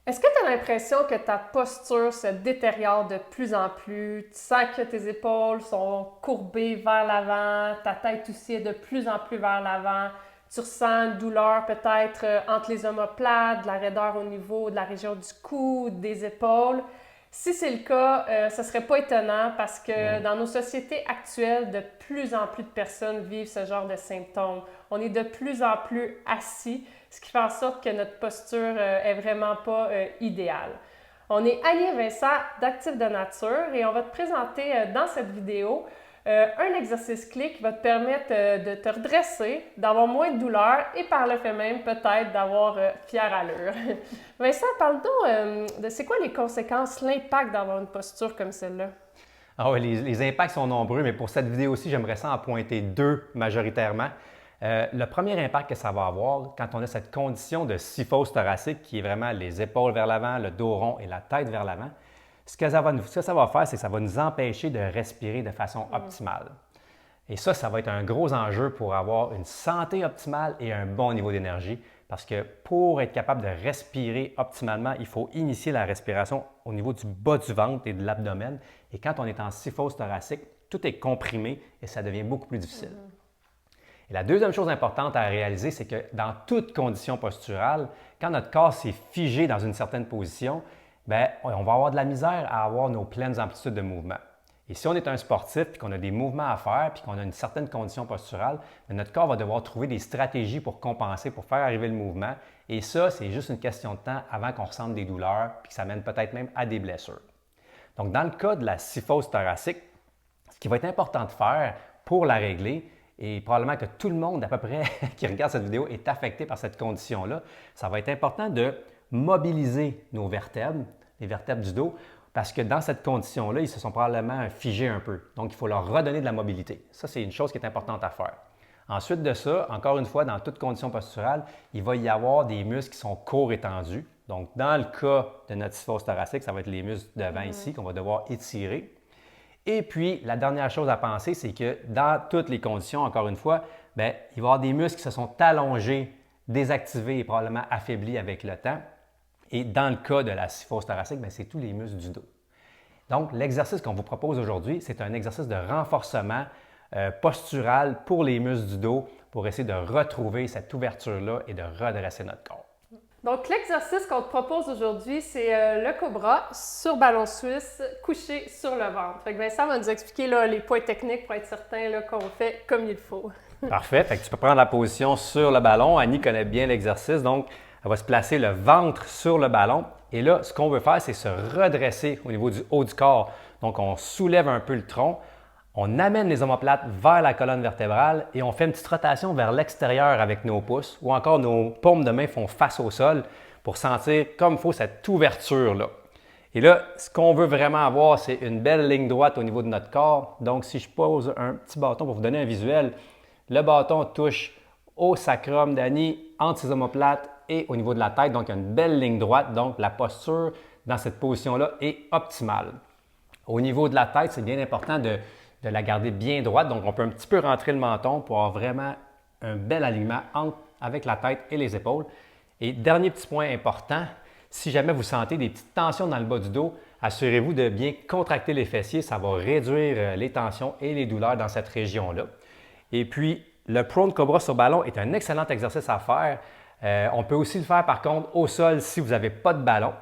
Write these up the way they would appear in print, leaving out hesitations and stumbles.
Est-ce que tu as l'impression que ta posture se détériore de plus en plus? Tu sens que tes épaules sont courbées vers l'avant, ta tête aussi est de plus en plus vers l'avant. Tu ressens une douleur peut-être entre les omoplates, de la raideur au niveau de la région du cou, des épaules. Si c'est le cas, ce ne serait pas étonnant parce que Mm. dans nos sociétés actuelles, de plus en plus de personnes vivent ce genre de symptômes. On est de plus en plus assis, ce qui fait en sorte que notre posture est vraiment pas idéale. On est Annie et Vincent d'Actifs de Nature et on va te présenter dans cette vidéo un exercice clé qui va te permettre de te redresser, d'avoir moins de douleur et par le fait même peut-être d'avoir fière allure. Vincent, parle-nous de c'est quoi les conséquences, l'impact d'avoir une posture comme celle-là? Ah oui, les impacts sont nombreux, mais pour cette vidéo-ci, j'aimerais ça en pointer deux majoritairement. Le premier impact que ça va avoir quand on a cette condition de syphose thoracique, qui est vraiment les épaules vers l'avant, le dos rond et la tête vers l'avant, ce que ça va faire, c'est que ça va nous empêcher de respirer de façon optimale. Et ça va être un gros enjeu pour avoir une santé optimale et un bon niveau d'énergie, parce que pour être capable de respirer optimalement, il faut initier la respiration au niveau du bas du ventre et de l'abdomen. Et quand on est en syphose thoracique, tout est comprimé et ça devient beaucoup plus difficile. Et la deuxième chose importante à réaliser, c'est que dans toute condition posturale, quand notre corps s'est figé dans une certaine position, bien, on va avoir de la misère à avoir nos pleines amplitudes de mouvement. Et si on est un sportif et qu'on a des mouvements à faire puis qu'on a une certaine condition posturale, bien, notre corps va devoir trouver des stratégies pour compenser, pour faire arriver le mouvement. Et ça, c'est juste une question de temps avant qu'on ressente des douleurs puis que ça mène peut-être même à des blessures. Donc, dans le cas de la syphose thoracique, ce qui va être important de faire pour la régler, et probablement que tout le monde à peu près qui regarde cette vidéo est affecté par cette condition-là, ça va être important de mobiliser nos vertèbres, les vertèbres du dos, parce que dans cette condition-là, ils se sont probablement figés un peu. Donc, il faut leur redonner de la mobilité. Ça, c'est une chose qui est importante à faire. Ensuite de ça, encore une fois, dans toute condition posturale, il va y avoir des muscles qui sont courts et tendus. Donc, dans le cas de notre syphose thoracique, ça va être les muscles devant ici qu'on va devoir étirer. Et puis, la dernière chose à penser, c'est que dans toutes les conditions, encore une fois, bien, il va y avoir des muscles qui se sont allongés, désactivés et probablement affaiblis avec le temps. Et dans le cas de la syphose thoracique, bien, c'est tous les muscles du dos. Donc, l'exercice qu'on vous propose aujourd'hui, c'est un exercice de renforcement postural pour les muscles du dos pour essayer de retrouver cette ouverture-là et de redresser notre corps. Donc, l'exercice qu'on te propose aujourd'hui, c'est le cobra sur ballon suisse, couché sur le ventre. Fait que Vincent va nous expliquer là, les points techniques pour être certain là, qu'on fait comme il faut. Parfait. Fait que tu peux prendre la position sur le ballon. Annie connaît bien l'exercice, donc elle va se placer le ventre sur le ballon. Et là, ce qu'on veut faire, c'est se redresser au niveau du haut du corps. Donc, on soulève un peu le tronc. On amène les omoplates vers la colonne vertébrale et on fait une petite rotation vers l'extérieur avec nos pouces ou encore nos paumes de main font face au sol pour sentir comme il faut cette ouverture-là. Et là, ce qu'on veut vraiment avoir, c'est une belle ligne droite au niveau de notre corps. Donc, si je pose un petit bâton pour vous donner un visuel, le bâton touche au sacrum d'Annie, entre ses omoplates et au niveau de la tête. Donc, il y a une belle ligne droite. Donc, la posture dans cette position-là est optimale. Au niveau de la tête, c'est bien important de la garder bien droite. Donc, on peut un petit peu rentrer le menton pour avoir vraiment un bel alignement avec la tête et les épaules. Et dernier petit point important, si jamais vous sentez des petites tensions dans le bas du dos, assurez-vous de bien contracter les fessiers. Ça va réduire les tensions et les douleurs dans cette région-là. Et puis, le prone cobra sur ballon est un excellent exercice à faire. On peut aussi le faire par contre au sol si vous n'avez pas de ballon.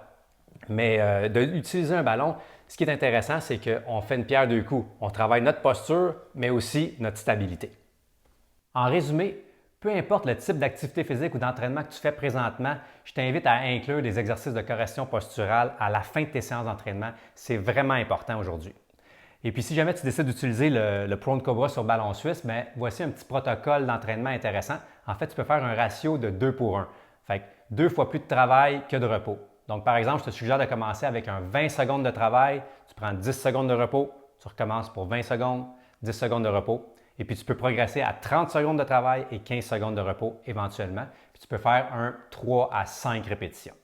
Mais d'utiliser un ballon, ce qui est intéressant, c'est qu'on fait une pierre deux coups. On travaille notre posture, mais aussi notre stabilité. En résumé, peu importe le type d'activité physique ou d'entraînement que tu fais présentement, je t'invite à inclure des exercices de correction posturale à la fin de tes séances d'entraînement. C'est vraiment important aujourd'hui. Et puis, si jamais tu décides d'utiliser le prone cobra sur ballon suisse, bien, voici un petit protocole d'entraînement intéressant. En fait, tu peux faire un ratio de 2 pour 1. Fait que 2 fois plus de travail que de repos. Donc, par exemple, je te suggère de commencer avec un 20 secondes de travail, tu prends 10 secondes de repos, tu recommences pour 20 secondes, 10 secondes de repos. Et puis, tu peux progresser à 30 secondes de travail et 15 secondes de repos éventuellement. Puis, tu peux faire un 3 à 5 répétitions.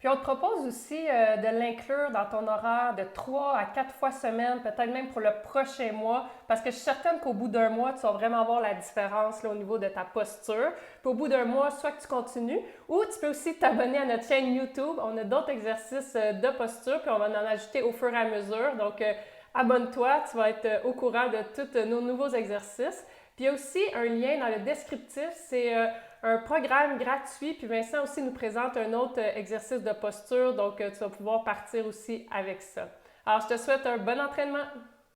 Puis on te propose aussi de l'inclure dans ton horaire de 3 à 4 fois semaine, peut-être même pour le prochain mois, parce que je suis certaine qu'au bout d'un mois, tu vas vraiment voir la différence là, au niveau de ta posture. Puis au bout d'un mois, soit que tu continues, ou tu peux aussi t'abonner à notre chaîne YouTube. On a d'autres exercices de posture, puis on va en ajouter au fur et à mesure. Donc, abonne-toi, tu vas être au courant de tous nos nouveaux exercices. Puis il y a aussi un lien dans le descriptif, c'est un programme gratuit. Puis Vincent aussi nous présente un autre exercice de posture, donc tu vas pouvoir partir aussi avec ça. Alors, je te souhaite un bon entraînement.